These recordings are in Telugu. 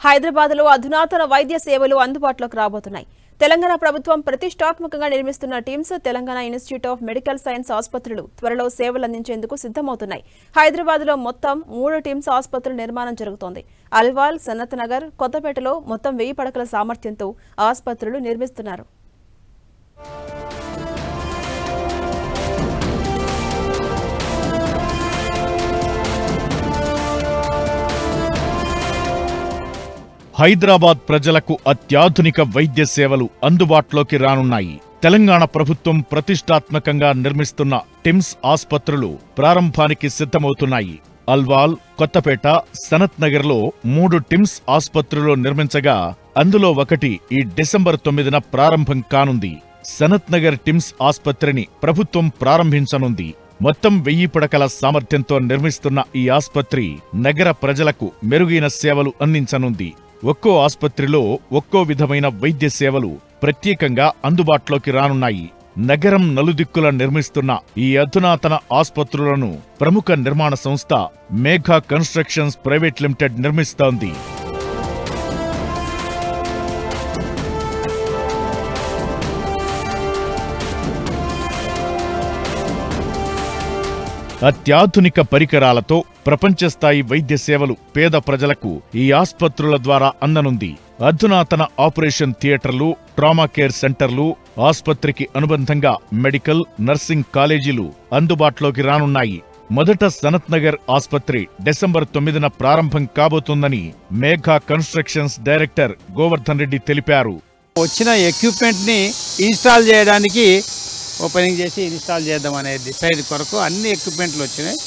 హైదరాబాద్లో అధునాతన వైద్య సేవలు అందుబాటులోకి రాబోతున్నాయి. తెలంగాణ ప్రభుత్వం ప్రతిష్టాత్మకంగా నిర్మిస్తున్న TIMS, Telangana institute of medical science ఆసుపత్రులు త్వరలో సేవలు అందించేందుకు సిద్ధమవుతున్నాయి. హైదరాబాద్లో మొత్తం 3 టిమ్స్ ఆసుపత్రుల నిర్మాణం జరుగుతోంది. అల్వాల్, సనత్ నగర్, కొత్తపేటలో మొత్తం 1000 పడకల సామర్థ్యంతో ఆసుపత్రులు నిర్మిస్తున్నారు. హైదరాబాద్ ప్రజలకు అత్యాధునిక వైద్య సేవలు అందుబాటులోకి రానున్నాయి. తెలంగాణ ప్రభుత్వం ప్రతిష్టాత్మకంగా నిర్మిస్తున్న టిమ్స్ ఆసుపత్రులు ప్రారంభానికి సిద్ధమవుతున్నాయి. అల్వాల్, కొత్తపేట, సనత్ నగర్లో 3 టిమ్స్ ఆసుపత్రులు నిర్మించగా అందులో ఒకటి ఈ డిసెంబర్ 9న ప్రారంభం కానుంది. సనత్ నగర్ టిమ్స్ ఆసుపత్రిని ప్రభుత్వం ప్రారంభించనుంది. మొత్తం 1000 పడకల సామర్థ్యంతో నిర్మిస్తున్న ఈ ఆసుపత్రి నగర ప్రజలకు మెరుగైన సేవలు అందించనుంది. ఒక్కో ఆసుపత్రిలో ఒక్కో విధమైన వైద్య సేవలు ప్రత్యేకంగా అందుబాటులోకి రానున్నాయి. నగరం నలుదిక్కుల నిర్మిస్తున్న ఈ అధునాతన ఆసుపత్రులను ప్రముఖ నిర్మాణ సంస్థ మేఘా కన్స్ట్రక్షన్స్ ప్రైవేట్ లిమిటెడ్ నిర్మిస్తోంది. అత్యాధునిక పరికరాలతో ప్రపంచస్థాయి వైద్య సేవలు పేద ప్రజలకు ఈ ఆసుపత్రుల ద్వారా అందనుంది. అధునాతన ఆపరేషన్ థియేటర్లు, ట్రామా కేర్ సెంటర్లు, ఆసుపత్రికి అనుబంధంగా మెడికల్, నర్సింగ్ కాలేజీలు అందుబాటులోకి రానున్నాయి. మొదట సనత్ నగర్ ఆసుపత్రి డిసెంబర్ 9న ప్రారంభం కాబోతోందని మేఘా కన్స్ట్రక్షన్స్ డైరెక్టర్ గోవర్ధన్ రెడ్డి తెలిపారు. వచ్చిన ఎక్విప్మెంట్ ని ఇన్స్టాల్ చేయడానికి ఓపెనింగ్ చేసి ఇన్స్టాల్ చేద్దాం అనే డిసైడ్ కొరకు అన్ని ఎక్విప్మెంట్లు వచ్చినాయి,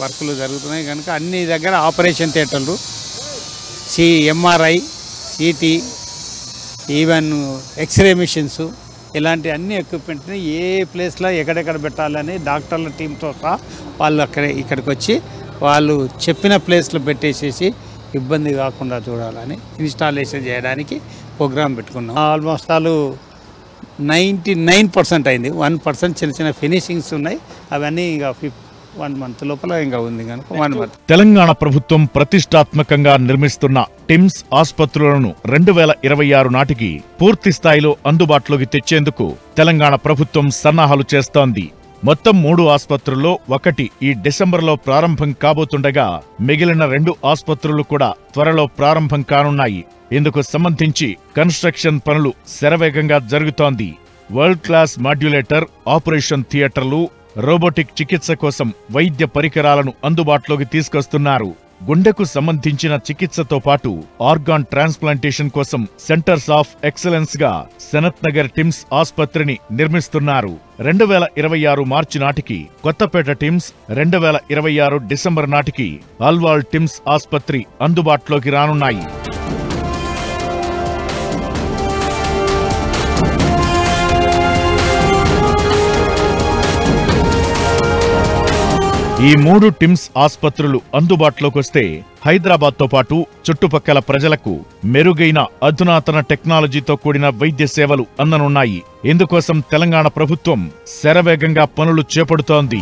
వర్కులు జరుగుతున్నాయి. కనుక అన్ని దగ్గర ఆపరేషన్ థియేటర్లు, MRI, CT, even X-ray machines, ఇలాంటి అన్ని ఎక్విప్మెంట్ని ఏ ప్లేస్లో ఎక్కడెక్కడ పెట్టాలని డాక్టర్ల టీంతో సహా వాళ్ళు ఇక్కడికి వచ్చి వాళ్ళు చెప్పిన ప్లేస్లో పెట్టేసేసి ఇబ్బంది కాకుండా చూడాలని ఇన్స్టాలేషన్ చేయడానికి ప్రోగ్రామ్ పెట్టుకున్నాం. ఆల్మోస్ట్ వాళ్ళు 99% అయింది. 1% చిన్న చిన్న ఫినిషింగ్స్ ఉన్నాయి. అవన్నీ ఇక 1 మంత్ లోపల ఇంకా ఉంది కనుక 1 మంత్. తెలంగాణ ప్రభుత్వం ప్రతిష్టాత్మకంగా నిర్మిస్తున్న టిమ్స్ ఆసుపత్రులను 2026 నాటికి పూర్తి స్థాయిలో అందుబాటులోకి తెచ్చేందుకు తెలంగాణ ప్రభుత్వం సన్నాహాలు చేస్తోంది. మొత్తం 3 ఆసుపత్రుల్లో ఒకటి ఈ డిసెంబర్లో ప్రారంభం కాబోతుండగా మిగిలిన 2 ఆసుపత్రులు కూడా త్వరలో ప్రారంభం కానున్నాయి. ఇందుకు సంబంధించి కన్స్ట్రక్షన్ పనులు శరవేగంగా జరుగుతోంది. వరల్డ్ క్లాస్ మాడ్యులేటర్, ఆపరేషన్ థియేటర్లు, రోబోటిక్ చికిత్స కోసం వైద్య పరికరాలను అందుబాటులోకి తీసుకొస్తున్నారు. గుండెకు సంబంధించిన చికిత్సతో పాటు ఆర్గాన్ ట్రాన్స్ప్లాంటేషన్ కోసం సెంటర్స్ ఆఫ్ ఎక్సలెన్స్ గా సనత్ నగర్ టిమ్స్ ఆసుపత్రిని నిర్మిస్తున్నారు. 2026 మార్చి నాటికి కొత్తపేట టిమ్స్, 2026 డిసెంబర్ నాటికి అల్వాల్ టిమ్స్ ఆసుపత్రి అందుబాటులోకి రానున్నాయి. ఈ 3 టిమ్స్ ఆసుపత్రులు అందుబాటులోకొస్తే హైదరాబాద్తో పాటు చుట్టుపక్కల ప్రజలకు మెరుగైన అధునాతన టెక్నాలజీతో కూడిన వైద్య సేవలు అందనున్నాయి. ఇందుకోసం తెలంగాణ ప్రభుత్వం శరవేగంగా పనులు చేపడుతోంది.